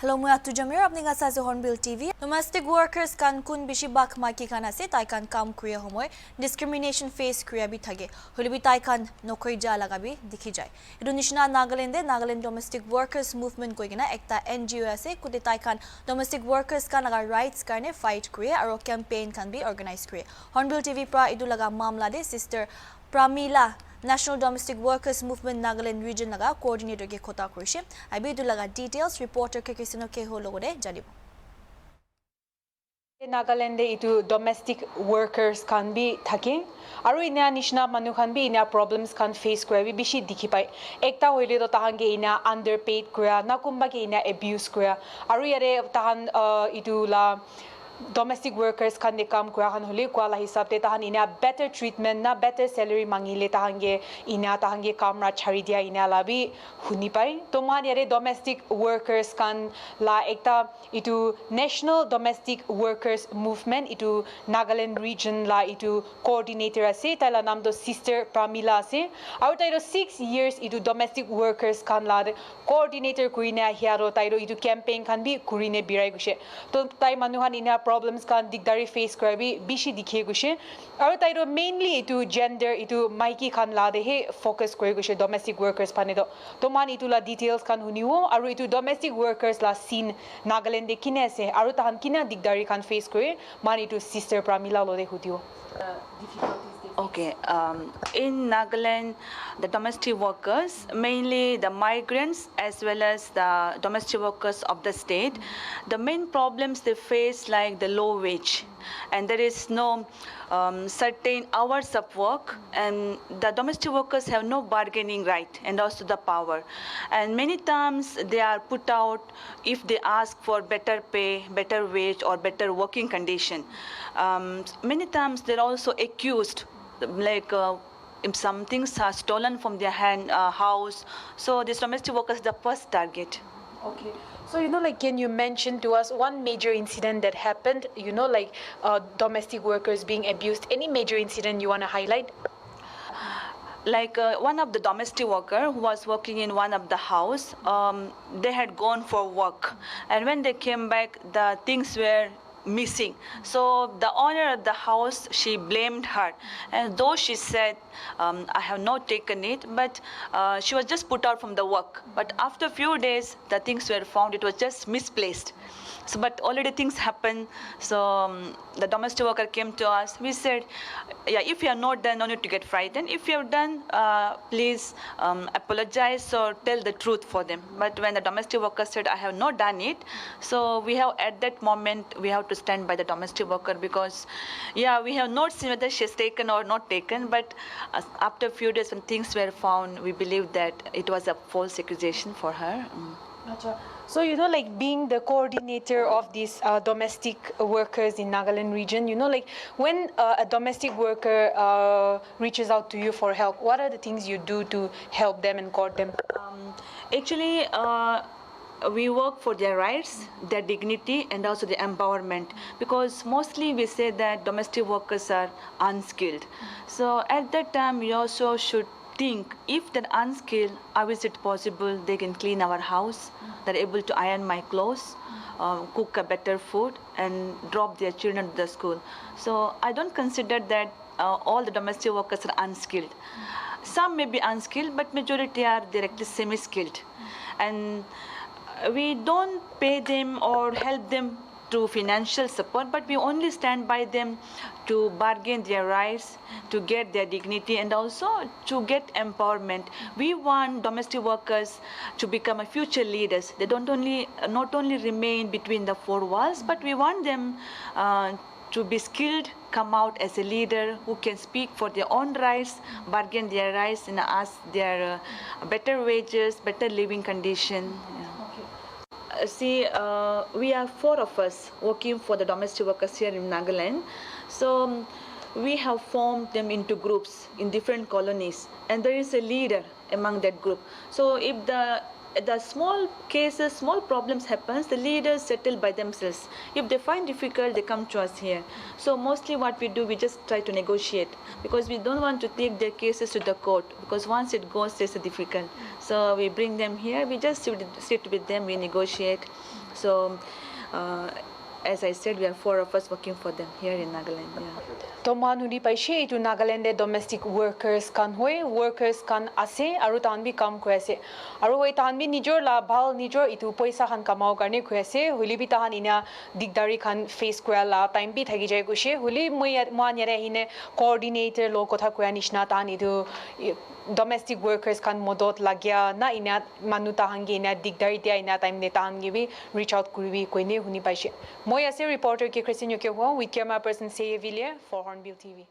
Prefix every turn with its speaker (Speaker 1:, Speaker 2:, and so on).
Speaker 1: Hello, मैं अतु जमीर अपनी का साथ हॉर्नबिल टीवी डोमेस्टिक वर्कर्स कान कुन बिशी बाक माकी कान आसे ताई कान काम क्रिया हमोय डिस्क्रिमिनेशन फेस क्रिया भी थगे होली भी ताई कान नौकरी जा लगा भी दिखी जाए Indonesia Nagaland domestic workers movement कोई ना एकता एनजीओ आसे कुते ताई कान डोमेस्टिक वर्कर्स का लगा राइट्स करने फाइट क्रिया और कैंपेन कान भी ऑर्गेनाइज क्रिया हॉर्नबिल टीवी प्रा इदु लगा मामला दे sister प्रामिला National Domestic Workers Movement Nagaland Region laga coordinator ke khota korise abi du laga details reporter ke kisino ke ho logode janibo
Speaker 2: Nagaland itu domestic workers kan bi thake aru ina nishna manu khan bi ina problems kan face kura bi bishi dikhi pai ekta hoile to tahan ge ina underpaid kura na kumba ge ina abuse kura aru yare tahan itu la domestic workers kan de kam kura han hole kwala hisab te tahan ina better treatment na better salary mangile tahan ge kam ra chari dia ina la bi huni pai to man yare domestic workers kan la ekta itu national domestic workers movement itu Nagaland region la itu coordinator ase taila nam do sister Pramila ase aru tairo 6 years itu domestic workers kan la coordinator kuina hiaro tairo itu campaign kan bi kurine birai guse to tai manuhan ina problems kan digdari face karabi bishi dikhe guse aru tairo mainly itu gender itu maiki khan la de he focus kore guse domestic workers pane to man itu la details kan huniwo aru itu domestic workers la scene Nagaland de kine ase aru tahan kina digdari kan face kore man itu sister Pramila lo de hudio
Speaker 3: Okay, in Nagaland, the domestic workers, mainly the migrants as well as the domestic workers of the state, the main problems they face like the low wage, and there is no certain hours of work, and the domestic workers have no bargaining right and also the power, and many times they are put out if they ask for better pay, better wage or better working condition. Many times they're also accused like if some things are stolen from their house, so these domestic workers the first target.
Speaker 2: Okay, so like can you mention to us one major incident that happened, like domestic workers being abused, any major incident you want to highlight?
Speaker 3: Like one of the domestic worker who was working in one of the house, they had gone for work, and when they came back the things were missing. So the owner of the house, she blamed her, and though she said I have not taken it, but she was just put out from the work, but after a few days the things were found, it was just misplaced. So but already things happened, so the domestic worker came to us. We said, yeah, if you are not done, no need to get frightened. If you have done, please apologize or tell the truth for them. But when the domestic worker said, I have not done it, so we have at that moment we have to stand by the domestic worker, because yeah, we have not seen whether she has taken or not taken, but after a few days when things were found, we believe that it was a false accusation for her.
Speaker 2: So like being the coordinator of these domestic workers in Nagaland region, like when a domestic worker reaches out to you for help, what are the things you do to help them and court them?
Speaker 3: Actually, we work for their rights, their dignity, and also the empowerment, because mostly we say that domestic workers are unskilled. So at that time we also should think, if they're unskilled, how is it possible they can clean our house, they're able to iron my clothes, cook a better food, and drop their children to the school. So I don't consider that all the domestic workers are unskilled. Some may be unskilled, but majority are directly semi-skilled, and we don't pay them or help them to financial support, but we only stand by them to bargain their rights, to get their dignity, and also to get empowerment. We want domestic workers to become a future leaders. They not only remain between the four walls, but we want them to be skilled, come out as a leader who can speak for their own rights, bargain their rights, and ask their better wages, better living condition. See, we are 4 of us working for the domestic workers here in Nagaland. So we have formed them into groups in different colonies, and there is a leader among that group. So if the small cases, small problems happens, the leaders settle by themselves. If they find difficult, they come to us here. So mostly what we do, we just try to negotiate, because we don't want to take their cases to the court, because once it goes, it's difficult. So we bring them here, we just sit with them, we negotiate, So, as I said, we are 4 of us working for them here in Nagaland. Yeah.
Speaker 2: Toman huni paishe itu Nagaland domestic workers kan hoy workers kan ase aru tan bi kam koi ase aru hoi tan bi nijor la bhal nijor itu paisa khan kamao karne koi ase holi bi tahan ina digdari khan face koi la time bi thagi jai gushe holi moi yare hine coordinator lo kotha koi nishna tan itu domestic workers kan modot lagya na ina manu tahan ge ina digdari dia ina time ne tahan ge bi reach out kuribi koi ne huni paishe moi ase reporter ke Christian Yoke with camera person Say Villiers for Hornbill TV.